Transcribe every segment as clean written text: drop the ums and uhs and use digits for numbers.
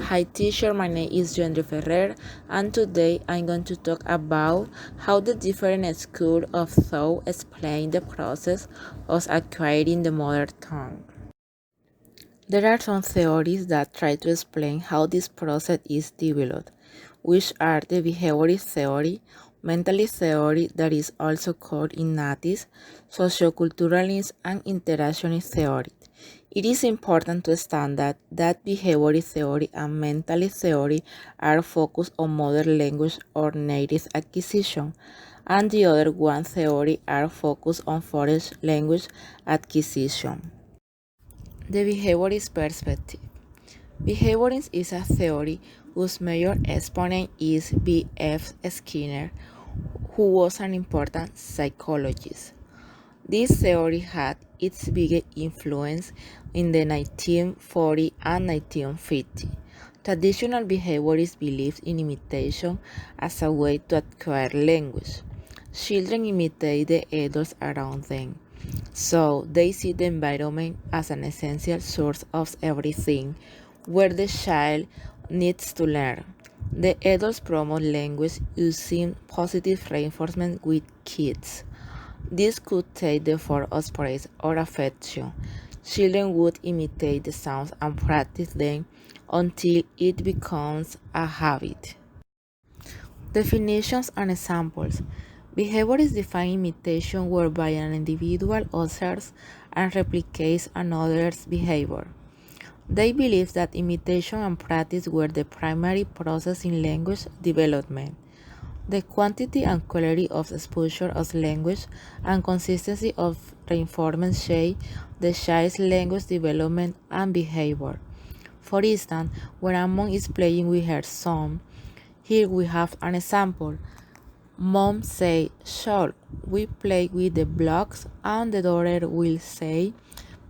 Hi teacher, my name is Joandre Ferrer and today I'm going to talk about how the different schools of thought explain the process of acquiring the mother tongue. There are some theories that try to explain how this process is developed, which are the behaviorist theory, mentalist theory that is also called innatist, socioculturalist, and interactionist theory. It is important to understand that behaviorist theory and mentalist theory are focused on mother language or native acquisition, and the other one theory are focused on foreign language acquisition. The behaviorist perspective. Behaviorism is a theory whose major exponent is B.F. Skinner, who was an important psychologist. This theory had its biggest influence in the 1940 and 1950. Traditional behaviorists believed in imitation as a way to acquire language. Children imitate the adults around them, so they see the environment as an essential source of everything where the child needs to learn. The adults promote language using positive reinforcement with kids. This could take the form of praise or affection. Children would imitate the sounds and practice them until it becomes a habit. Definitions and examples. Behaviorists define imitation whereby an individual observes and replicates another's behavior. They believe that imitation and practice were the primary process in language development. The quantity and quality of exposure of language and consistency of reinforcement shape the child's language development and behavior. For instance, when a mom is playing with her son, here we have an example. Mom say, "Sure, we play with the blocks," and the daughter will say,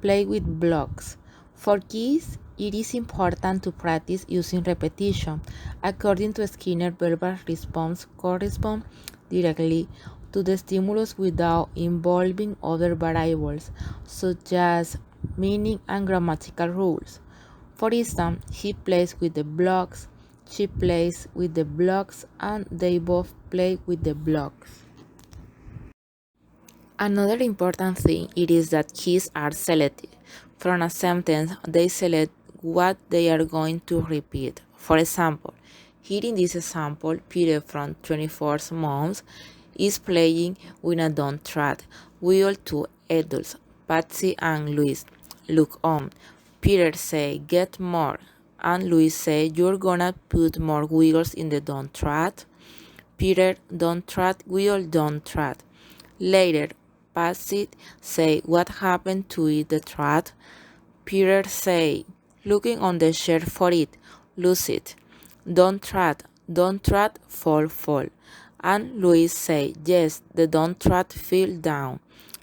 "Play with blocks." For kids, it is important to practice using repetition. According to Skinner, verbal response corresponds directly to the stimulus without involving other variables, such as meaning and grammatical rules. For instance, he plays with the blocks, she plays with the blocks, and they both play with the blocks. Another important thing it is that kids are selective. From a sentence, they select what they are going to repeat. For example, here in this example, Peter from 24 months is playing with a dump truck. We all two adults, Patsy and Louis, look on. Peter say, "Get more," and Louis say, "You're gonna put more wheels in the dump truck." Peter, "Don't trot, we all don't trot." Later, Patsy say, "What happened to it, the trot?" Peter say, "Looking on the shelf for it, lose it." Don't trot, fall, fall." And Louis say, "Yes, the don't trot fell down."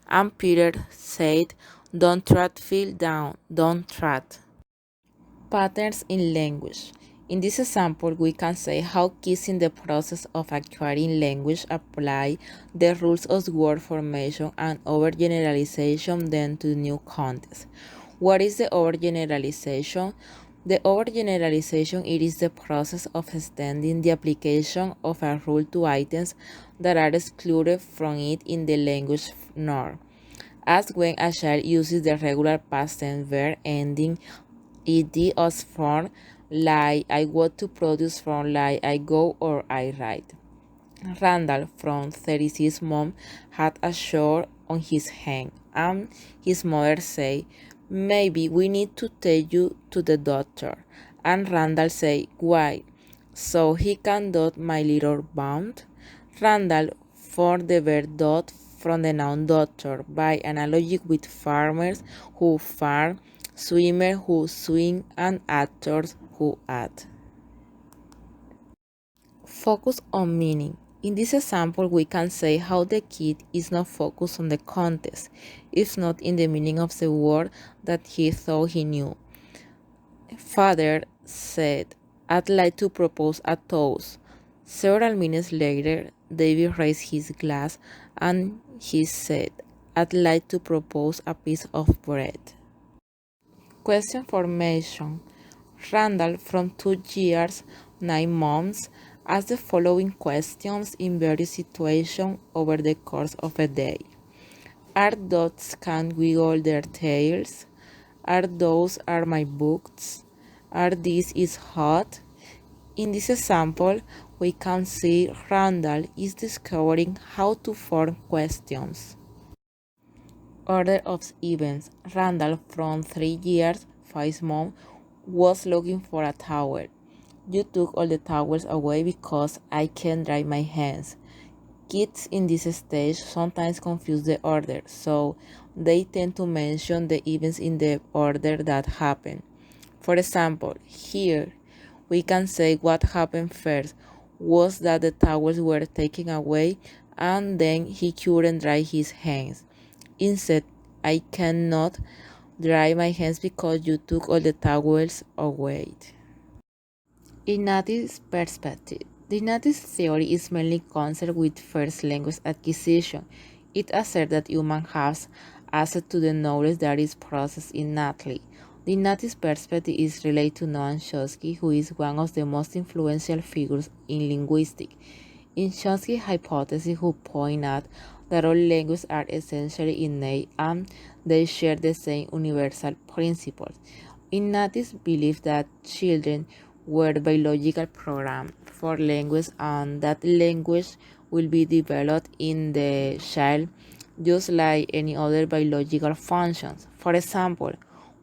And Peter said, "Don't trot fell down, don't trot." Patterns in language. In this example, we can say how kids in the process of acquiring language apply the rules of word formation and overgeneralization then to new context. What is the overgeneralization? The overgeneralization it is the process of extending the application of a rule to items that are excluded from it in the language norm, as when a child uses the regular past tense verb ending ed as from, like "I want to produce" from, like "I go" or "I write." Randall from 36 mom had a sore on his hand, and his mother said, "Maybe we need to take you to the doctor." And Randall said, "Why?" "So he can dot my little bound." Randall formed the verb dot from the noun doctor by analogy with farmers who farm, swimmers who swim, and actors who act. Focus on meaning. In this example, we can say how the kid is not focused on the context, if not in the meaning of the word that he thought he knew. Father said, "I'd like to propose a toast." Several minutes later, David raised his glass and he said, "I'd like to propose a piece of bread." Question formation. Randall, from 2 years, 9 months, asked the following questions in various situations over the course of a day. Are dogs can wiggle their tails? Are my books? Are this is hot? In this example, we can see Randall is discovering how to form questions. Order of events. Randall, from 3 years, 5 months, was looking for a towel. You took all the towels away because I can't dry my hands. Kids in this stage sometimes confuse the order, so they tend to mention the events in the order that happened. For example, here we can say what happened first was that the towels were taken away and then he couldn't dry his hands. Instead, I cannot dry my hands because you took all the towels away. Ignatius' perspective. The Ignatius theory is mainly concerned with first language acquisition. It asserts that humans have access to the knowledge that is processed innately. The Ignatius perspective is related to Noam Chomsky, who is one of the most influential figures in linguistics. In Chomsky's hypothesis, who point out that all languages are essentially innate and they share the same universal principles. Ignatius believed that children were biological programmed for language and that language will be developed in the child just like any other biological functions. For example,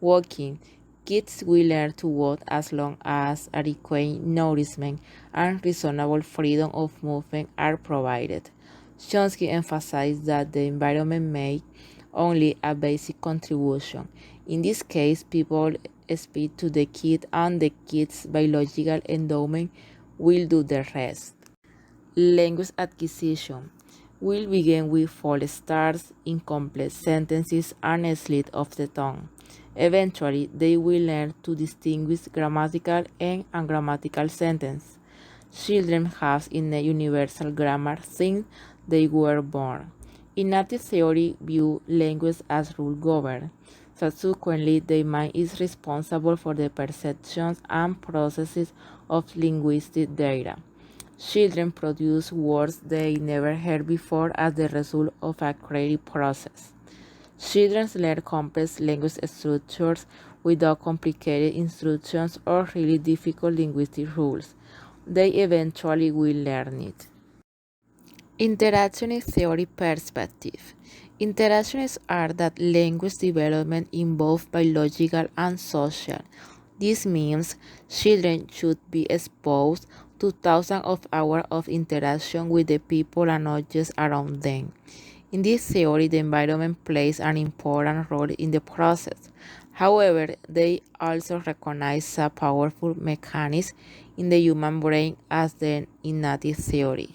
walking. Kids will learn to walk as long as adequate nourishment and reasonable freedom of movement are provided. Chomsky emphasized that the environment made only a basic contribution. In this case, people speak to the kid and the kid's biological endowment will do the rest. Language acquisition will begin with false starts, incomplete sentences, and a slip of the tongue. Eventually, they will learn to distinguish grammatical and ungrammatical sentences. Children have innate universal grammar since they were born. Ignatius' theory views language as rule governed. Subsequently, the mind is responsible for the perceptions and processes of linguistic data. Children produce words they never heard before as the result of a creative process. Children learn complex language structures without complicated instructions or really difficult linguistic rules. They eventually will learn it. Interactionist theory perspective. Interactionists are that language development involves biological and social. This means children should be exposed to thousands of hours of interaction with the people and objects around them. In this theory, the environment plays an important role in the process. However, they also recognize a powerful mechanism in the human brain as the innate theory.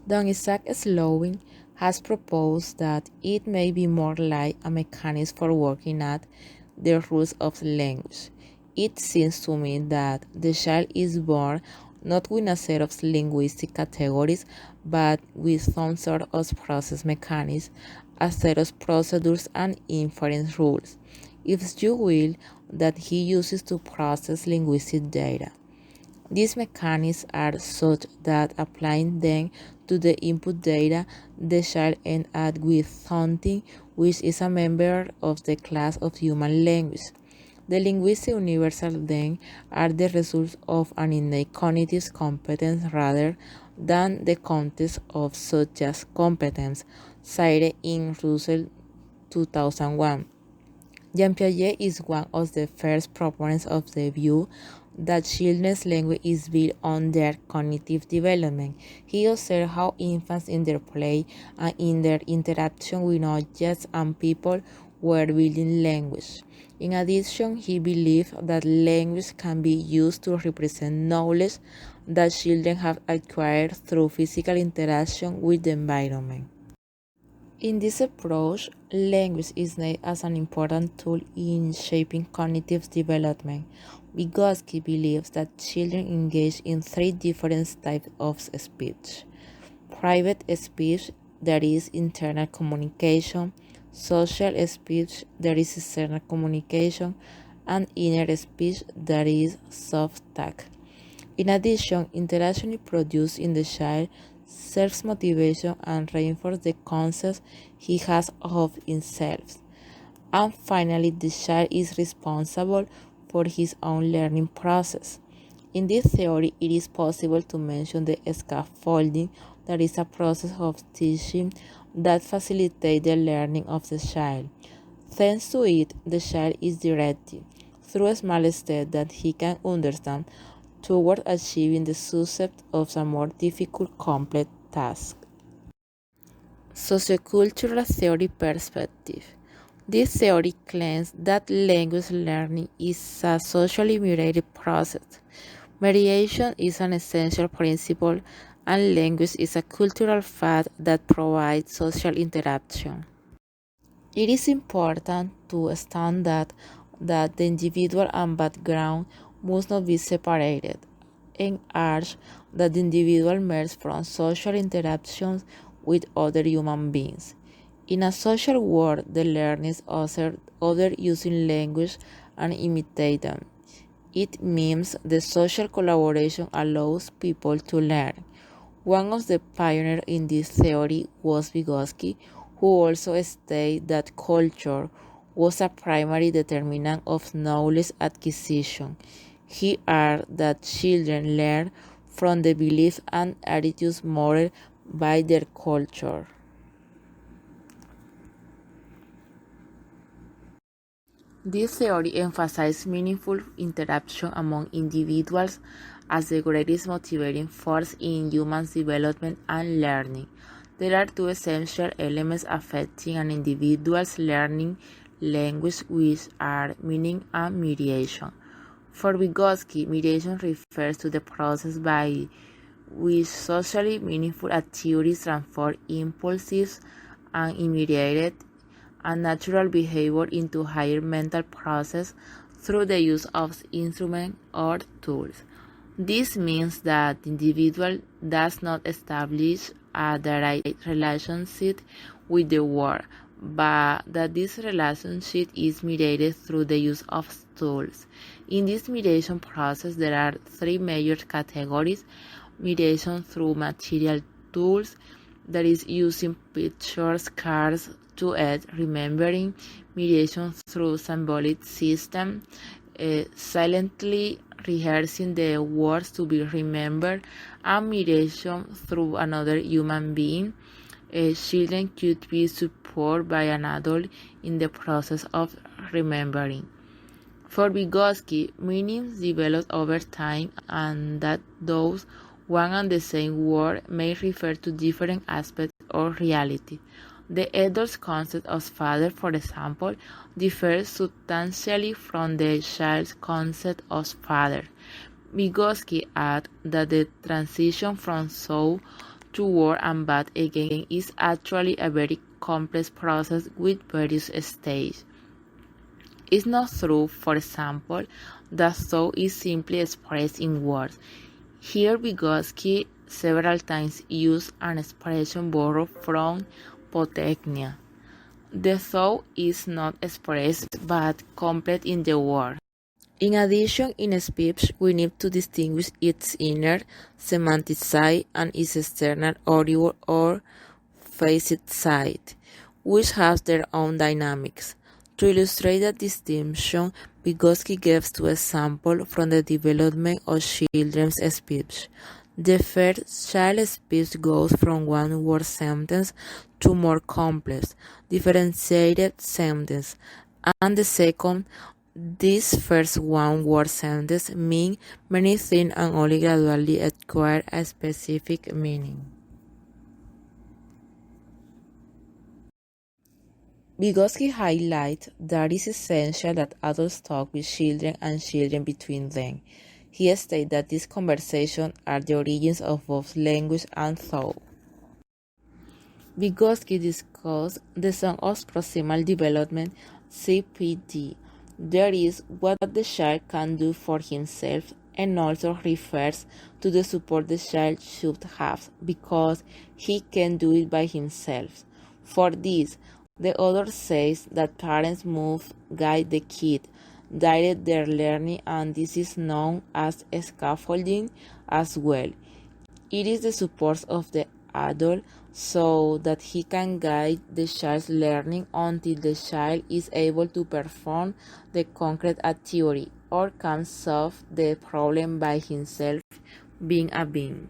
Don Isaac Slowin has proposed that it may be more like a mechanism for working out the rules of language. It seems to me that the child is born not with a set of linguistic categories, but with some sort of process mechanism, a set of procedures and inference rules, if you will, that he uses to process linguistic data. These mechanisms are such that applying them to the input data, the child ends up with something which is a member of the class of human language. The linguistic universals then are the result of an innate cognitive competence rather than the context of such as competence, cited in Russell 2001. Jean Piaget is one of the first proponents of the view that children's language is built on their cognitive development. He observed how infants in their play and in their interaction with objects and people were building language. In addition, he believed that language can be used to represent knowledge that children have acquired through physical interaction with the environment. In this approach, language is seen as an important tool in shaping cognitive development. Vygotsky believes that children engage in three different types of speech: private speech, that is internal communication; social speech, that is external communication, and inner speech, that is self-talk. In addition, interaction is produced in the child self-motivation and reinforces the concept he has of himself. And finally, the child is responsible for his own learning process. In this theory, it is possible to mention the scaffolding, that is a process of teaching that facilitates the learning of the child. Thanks to it, the child is directed through small steps that he can understand toward achieving the success of a more difficult complex task. Sociocultural theory perspective. This theory claims that language learning is a socially mediated process. Mediation is an essential principle, and language is a cultural fact that provides social interaction. It is important to understand that the individual and background must not be separated, and urge that the individual emerges from social interactions with other human beings. In a social world, the learners observe others using language and imitate them. It means the social collaboration allows people to learn. One of the pioneers in this theory was Vygotsky, who also stated that culture was a primary determinant of knowledge acquisition. He argued that children learn from the beliefs and attitudes modeled by their culture. This theory emphasizes meaningful interaction among individuals as the greatest motivating force in human development and learning. There are two essential elements affecting an individual's learning language, which are meaning and mediation. For Vygotsky, mediation refers to the process by which socially meaningful activities transform impulsive and immediate and natural behavior into higher mental process through the use of instruments or tools. This means that the individual does not establish a direct relationship with the world, but that this relationship is mediated through the use of tools. In this mediation process, there are three major categories: mediation through material tools, that is using pictures, cards to aid remembering; mediation through symbolic system, silently rehearsing the words to be remembered; and mediation through another human being. Children could be supported by an adult in the process of remembering. For Vygotsky, meanings develop over time, and that those one and the same word may refer to different aspects of reality. The adult's concept of father, for example, differs substantially from the child's concept of father. Vygotsky adds that the transition from soul to word and back again is actually a very complex process with various stages. It's not true, for example, that soul is simply expressed in words. Here Vygotsky several times used an expression borrowed from Potechnia. The soul is not expressed but complete in the word. In addition, in speech, we need to distinguish its inner, semantic side and its external, audible or facet side, which have their own dynamics. To illustrate that distinction, Vygotsky gives two examples from the development of children's speech. The first, child speech goes from one-word sentence to more complex, differentiated sentences, and the second, this first one-word sentence means many things and only gradually acquire a specific meaning. Vygotsky highlights that it is essential that adults talk with children and children between them. He states that these conversations are the origins of both language and thought. Vygotsky discussed the zone of proximal development, CPD. That is, what the child can do for himself, and also refers to the support the child should have because he can do it by himself. For this, The other says that parents move, guide the kid, direct their learning, and this is known as scaffolding as well. It is the support of the adult so that he can guide the child's learning until the child is able to perform the concrete activity or can solve the problem by himself, being a being.